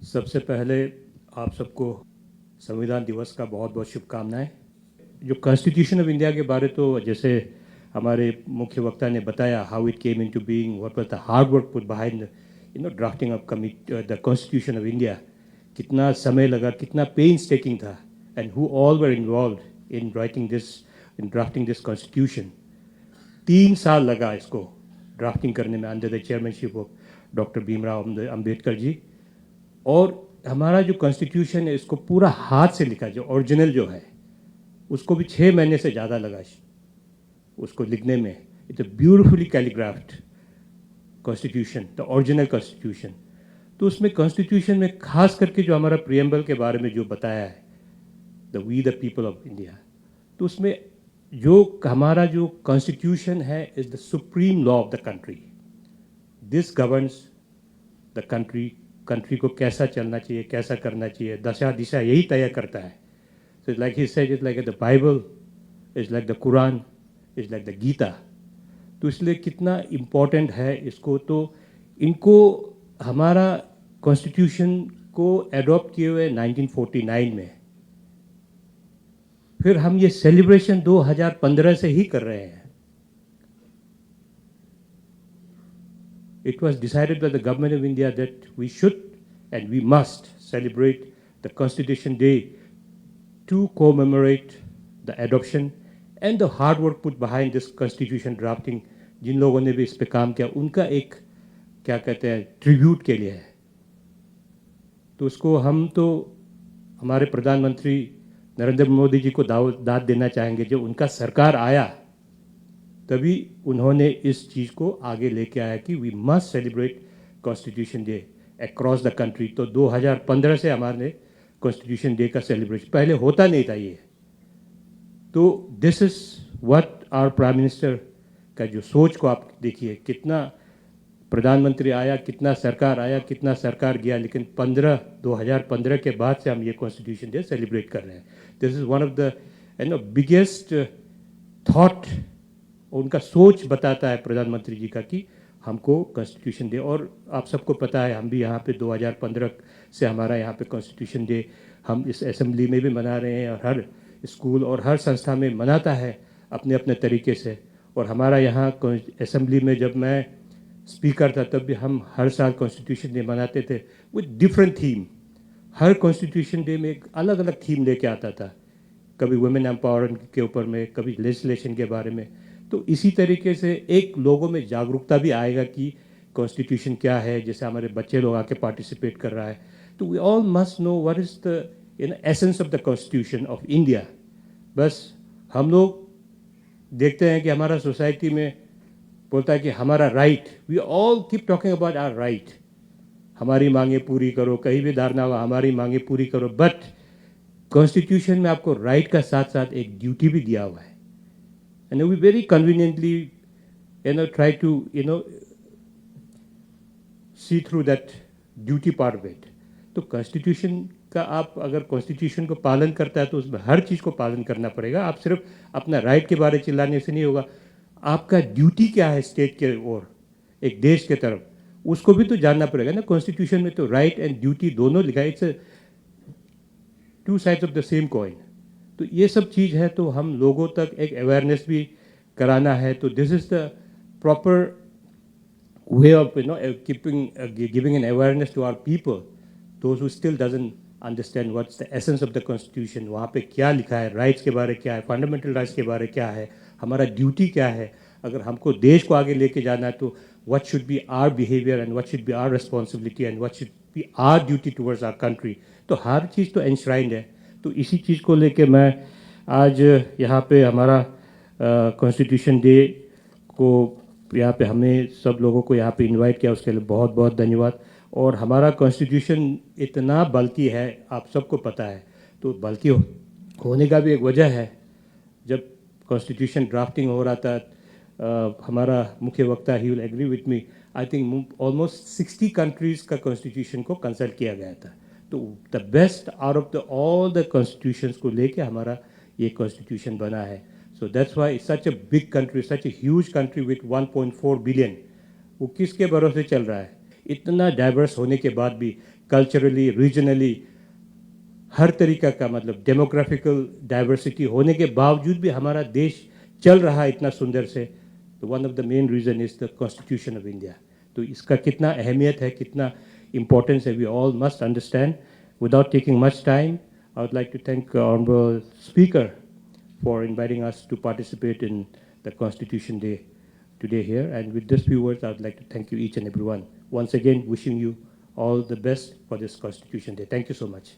सबसे पहले आप सबको संविधान दिवस का बहुत बहुत शुभकामनाएं। जो कॉन्स्टिट्यूशन ऑफ इंडिया के बारे तो जैसे हमारे मुख्य वक्ता ने बताया, how it came into being, what was the hard work put behind drafting of the constitution of India, कितना समय लगा, कितना पेन्स टेकिंग था, and who all were involve in writing this, in drafting this constitution. 3 साल लगा इसको drafting करने में under the chairmanship of doctor Bhimrao Ambedkar ji. और हमारा जो कॉन्स्टिट्यूशन है इसको पूरा हाथ से लिखा, जो ओरिजिनल जो है उसको भी 6 महीने से ज़्यादा लगा उसको लिखने में। It's a beautifully calligraphed constitution, the original constitution. तो उसमें कॉन्स्टिट्यूशन में खास करके जो हमारा प्रियम्बल के बारे में जो बताया है, the we the people of India, तो उसमें जो हमारा जो कॉन्स्टिट्यूशन है is the supreme law of the country. This governs the country. Country को कैसा चलना चाहिए, कैसा करना चाहिए, दशा दिशा यही तय करता है। So like he said, is like the Bible, is like the Quran, is like the Gita. तो इसलिए कितना इम्पोर्टेंट है इसको। तो इनको हमारा कॉन्स्टिट्यूशन को एडॉप्ट किए हुए 1949 में, फिर हम ये सेलिब्रेशन 2015 से ही कर रहे हैं। It was decided by the government of India that we should and we must celebrate the Constitution Day to commemorate the adoption and the hard work put behind this constitution drafting. जिन लोगों ने भी इस पे काम किया उनका एक क्या कहते हैं ट्रिब्यूट के लिए है। तो उसको हम तो हमारे प्रधानमंत्री नरेंद्र मोदी जी को दाद देना चाहेंगे। जब उनका सरकार आया तभी उन्होंने इस चीज़ को आगे लेके आया कि we must celebrate Constitution Day across the country. तो 2015 से हमारे कॉन्स्टिट्यूशन डे का सेलिब्रेशन, पहले होता नहीं था ये। तो this is what our prime minister का जो सोच को आप देखिए, कितना प्रधानमंत्री आया, कितना सरकार आया, कितना सरकार गया, लेकिन 2015 के बाद से हम ये कॉन्स्टिट्यूशन डे सेलिब्रेट कर रहे हैं। This is one of the biggest thought. उनका सोच बताता है प्रधानमंत्री जी का कि हमको कॉन्स्टिट्यूशन डे, और आप सबको पता है हम भी यहाँ पे 2015 से हमारा यहाँ पे कॉन्स्टिट्यूशन डे हम इस असेंबली में भी मना रहे हैं, और हर स्कूल और हर संस्था में मनाता है अपने अपने तरीके से। और हमारा यहाँ असेंबली में जब मैं स्पीकर था तब भी हम हर साल कॉन्स्टिट्यूशन डे मनाते थे with different theme. Her constitution day में एक अलग अलग थीम लेके आता था, कभी वुमेन एम्पावरमेंट के ऊपर में, कभी लेजिस्लेशन के बारे में। तो इसी तरीके से एक लोगों में जागरूकता भी आएगा कि कॉन्स्टिट्यूशन क्या है। जैसे हमारे बच्चे लोग आके पार्टिसिपेट कर रहा है, तो we all must know what is the essence of the constitution of India. बस हम लोग देखते हैं कि हमारा सोसाइटी में बोलता है कि हमारा right, we all keep talking about our right, हमारी मांगे पूरी करो, कहीं भी धारणा हुआ हमारी मांगे पूरी करो। बट कॉन्स्टिट्यूशन में आपको राइट का साथ साथ एक ड्यूटी भी दिया हुआ है। And we very conveniently, try to, see through that duty part of it. तो कॉन्स्टिट्यूशन का आप अगर कॉन्स्टिट्यूशन को पालन करता है तो उसमें हर चीज़ को पालन करना पड़ेगा। आप सिर्फ अपना राइट के बारे चिल्लाने से नहीं होगा, आपका ड्यूटी क्या है स्टेट के ओर, एक देश के तरफ, उसको भी तो जानना पड़ेगा ना। कॉन्स्टिट्यूशन में तो राइट एंड ड्यूटी दोनों लिखा है, it's two sides of the same coin. तो ये सब चीज़ है, तो हम लोगों तक एक अवेयरनेस भी कराना है। तो this is the proper way of giving an awareness to our people, those who still doesn't understand what's the essence of the constitution. वहाँ पे क्या लिखा है, राइट्स के बारे क्या है, फंडामेंटल राइट्स के बारे क्या है, हमारा ड्यूटी क्या है। अगर हमको देश को आगे लेके जाना है तो what should be our behaviour and what should be our responsibility and what should be our duty towards our country. तो हर चीज़ तो एनश्राइंड है। तो इसी चीज़ को लेके मैं आज यहाँ पे हमारा कॉन्स्टिट्यूशन डे को यहाँ पे हमें सब लोगों को यहाँ पे इनवाइट किया, उसके लिए बहुत बहुत धन्यवाद। और हमारा कॉन्स्टिट्यूशन इतना बल्कि है, आप सबको पता है। तो बल्कि होने का भी एक वजह है। जब कॉन्स्टिट्यूशन ड्राफ्टिंग हो रहा था, हमारा मुख्य वक्ता he will agree with me, I think almost 60 countries का कॉन्स्टिट्यूशन को कंसल्ट किया गया था। तो the best out of the all the constitutions को लेके हमारा ये कॉन्स्टिट्यूशन बना है। So that's why such a big country, such a huge country with 1.4 billion, वो किसके भरोसे चल रहा है। इतना डाइवर्स होने के बाद भी culturally, regionally, हर तरीका का मतलब डेमोग्राफिकल डाइवर्सिटी होने के बावजूद भी हमारा देश चल रहा है इतना सुंदर से, तो one of the main reason is the constitution of India. तो इसका कितना अहमियत है, कितना इम्पोर्टेंस है, we all must understand. Without taking much time, I would like to thank honourable speaker for inviting us to participate in the Constitution Day today here. And with these few words, I would like to thank you each and everyone. Once again, wishing you all the best for this Constitution Day. Thank you so much.